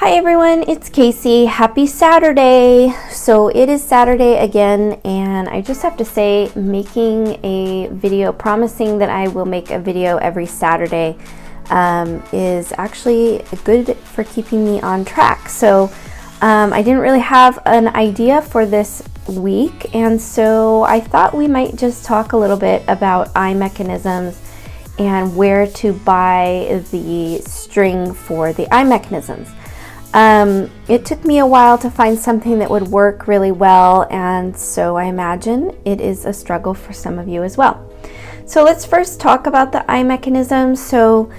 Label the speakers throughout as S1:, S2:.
S1: Hi everyone, it's Casey. Happy Saturday. So it is Saturday again, and I just have to say, making a video, promising that I will make a video every Saturday is actually good for keeping me on track. So I didn't really have an idea for this week, and so I thought we might just talk a little bit about eye mechanisms and where to buy the string for the eye mechanisms. It took me a while to find something that would work really well, and so I imagine it is a struggle for some of you as well. So let's first talk about the eye mechanisms. So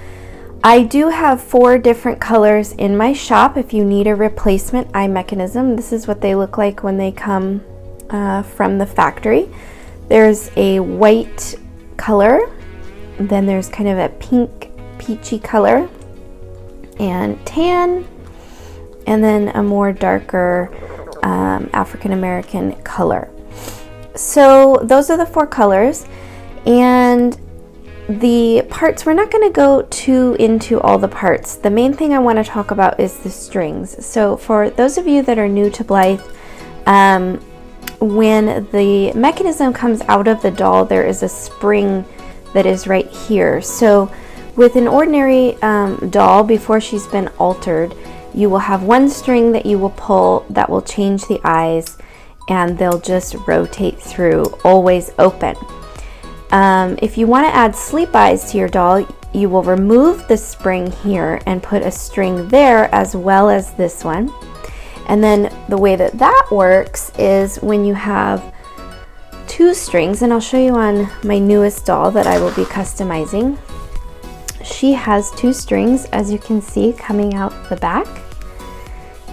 S1: I do have 4 different colors in my shop. If you need a replacement eye mechanism, this is what they look like when they come from the factory. There's a white color, then there's kind of a pink peachy color and tan, and then a more darker African American color. So those are the 4 colors, and the parts, we're not going to go too into all the parts. The main thing I want to talk about is the strings. So for those of you that are new to Blythe, when the mechanism comes out of the doll, there is a spring that is right here. So with an ordinary doll, before she's been altered, you will have one string that you will pull that will change the eyes, and they'll just rotate through, always open. If you want to add sleep eyes to your doll, you will remove the spring here and put a string there as well as this one. And then the way that that works is when you have 2 strings, and I'll show you on my newest doll that I will be customizing. She has 2 strings, as you can see, coming out the back,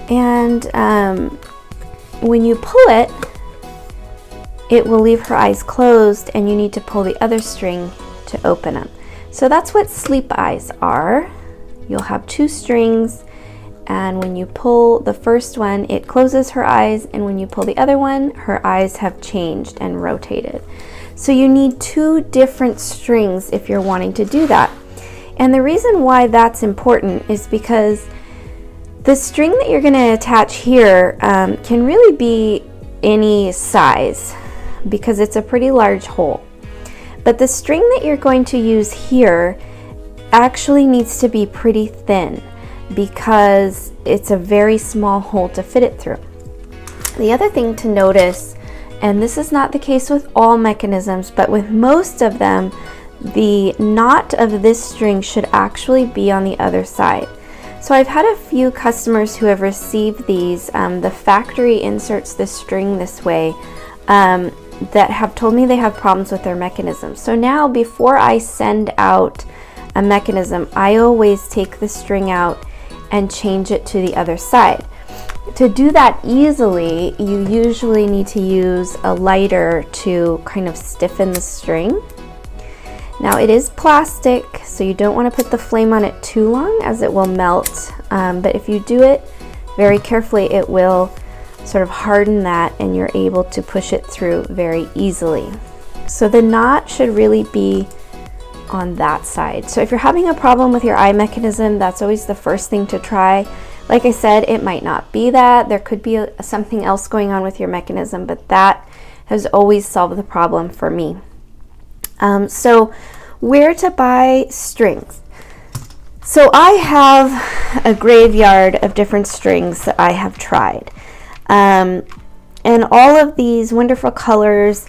S1: and when you pull it, it will leave her eyes closed, and you need to pull the other string to open them. So that's what sleep eyes are. You'll have 2 strings, and when you pull the first one, it closes her eyes, and when you pull the other one, her eyes have changed and rotated. So you need 2 different strings if you're wanting to do that. And the reason why that's important is because the string that you're going to attach here can really be any size, because it's a pretty large hole. But the string that you're going to use here actually needs to be pretty thin, because it's a very small hole to fit it through. The other thing to notice, and this is not the case with all mechanisms, but with most of them, the knot of this string should actually be on the other side. So I've had a few customers who have received these, the factory inserts the string this way, that have told me they have problems with their mechanism. So now, before I send out a mechanism, I always take the string out and change it to the other side. To do that easily, you usually need to use a lighter to kind of stiffen the string. Now it is plastic, so you don't want to put the flame on it too long, as it will melt, but if you do it very carefully, it will sort of harden that, and you're able to push it through very easily. So the knot should really be on that side. So if you're having a problem with your eye mechanism, that's always the first thing to try. Like I said, it might not be that. There could be something else going on with your mechanism, but that has always solved the problem for me. So where to buy strings? So I have a graveyard of different strings that I have tried. And all of these wonderful colors,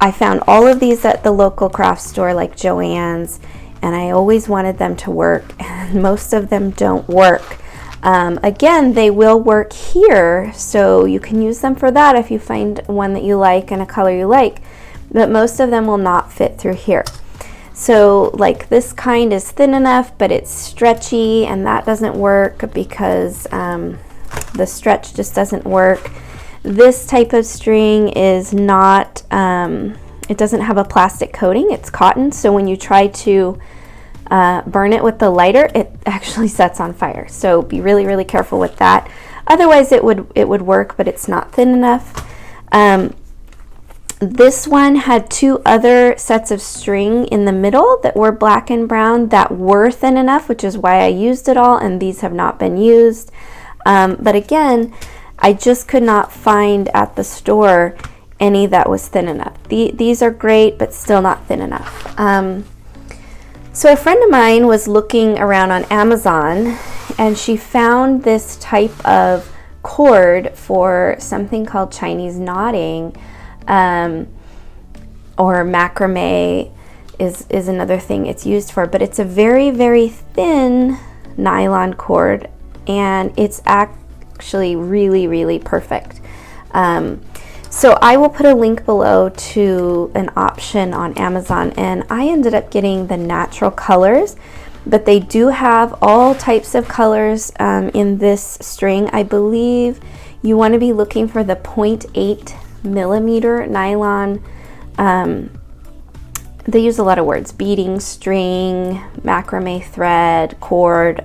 S1: I found all of these at the local craft store like Joann's, and I always wanted them to work, and most of them don't work. Again, they will work here, so you can use them for that if you find one that you like and a color you like, but most of them will not fit through here. So like this kind is thin enough, but it's stretchy, and that doesn't work because the stretch just doesn't work. This type of string is not, it doesn't have a plastic coating, it's cotton, so when you try to burn it with the lighter, it actually sets on fire. So be really, really careful with that. Otherwise it would work, but it's not thin enough. This one had 2 other sets of string in the middle that were black and brown that were thin enough, which is why I used it all, and these have not been used. But again, I just could not find at the store any that was thin enough. These are great, but still not thin enough. So a friend of mine was looking around on Amazon, and she found this type of cord for something called Chinese knotting, or macrame is another thing it's used for, but it's a very, very thin nylon cord, and it's actually really, really perfect. So I will put a link below to an option on Amazon, and I ended up getting the natural colors, but they do have all types of colors in this string. I believe you want to be looking for the 0.8 millimeter nylon. They use a lot of words: beading, string, macrame thread, cord,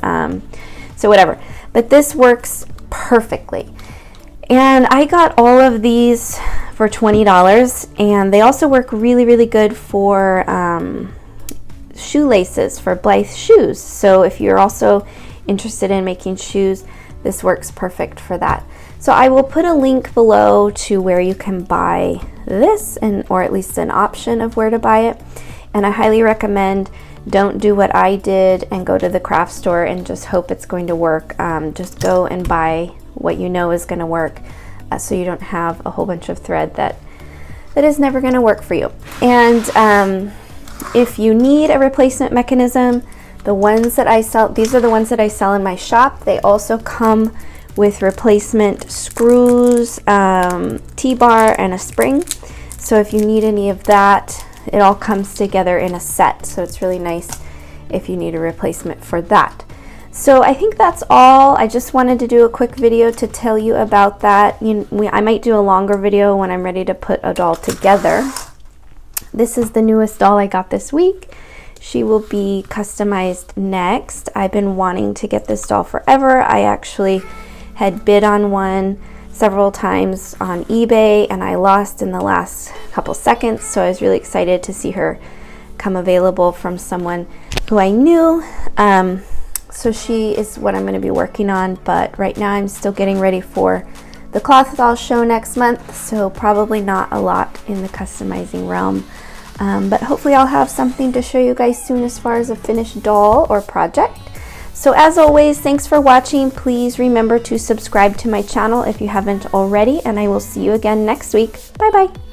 S1: so whatever. But this works perfectly. And I got all of these for $20, and they also work really, really good for shoelaces for Blythe shoes. So if you're also interested in making shoes, this works perfect for that. So I will put a link below to where you can buy this, or at least an option of where to buy it. And I highly recommend, don't do what I did and go to the craft store and just hope it's going to work. Just go and buy what you know is going to work, so you don't have a whole bunch of thread that is never going to work for you. And if you need a replacement mechanism, the ones that I sell, these are the ones that I sell in my shop. They also come with replacement screws, T-bar, and a spring. So if you need any of that, it all comes together in a set. So it's really nice if you need a replacement for that. So I think that's all. I just wanted to do a quick video to tell you about that. I might do a longer video when I'm ready to put a doll together. This is the newest doll I got this week. She will be customized next. I've been wanting to get this doll forever. I actually had bid on one several times on eBay, and I lost in the last couple seconds. So I was really excited to see her come available from someone who I knew. So she is what I'm going to be working on, but right now I'm still getting ready for the cloth doll show next month, so probably not a lot in the customizing realm. But hopefully I'll have something to show you guys soon as far as a finished doll or project. So as always, thanks for watching. Please remember to subscribe to my channel if you haven't already, and I will see you again next week. Bye bye.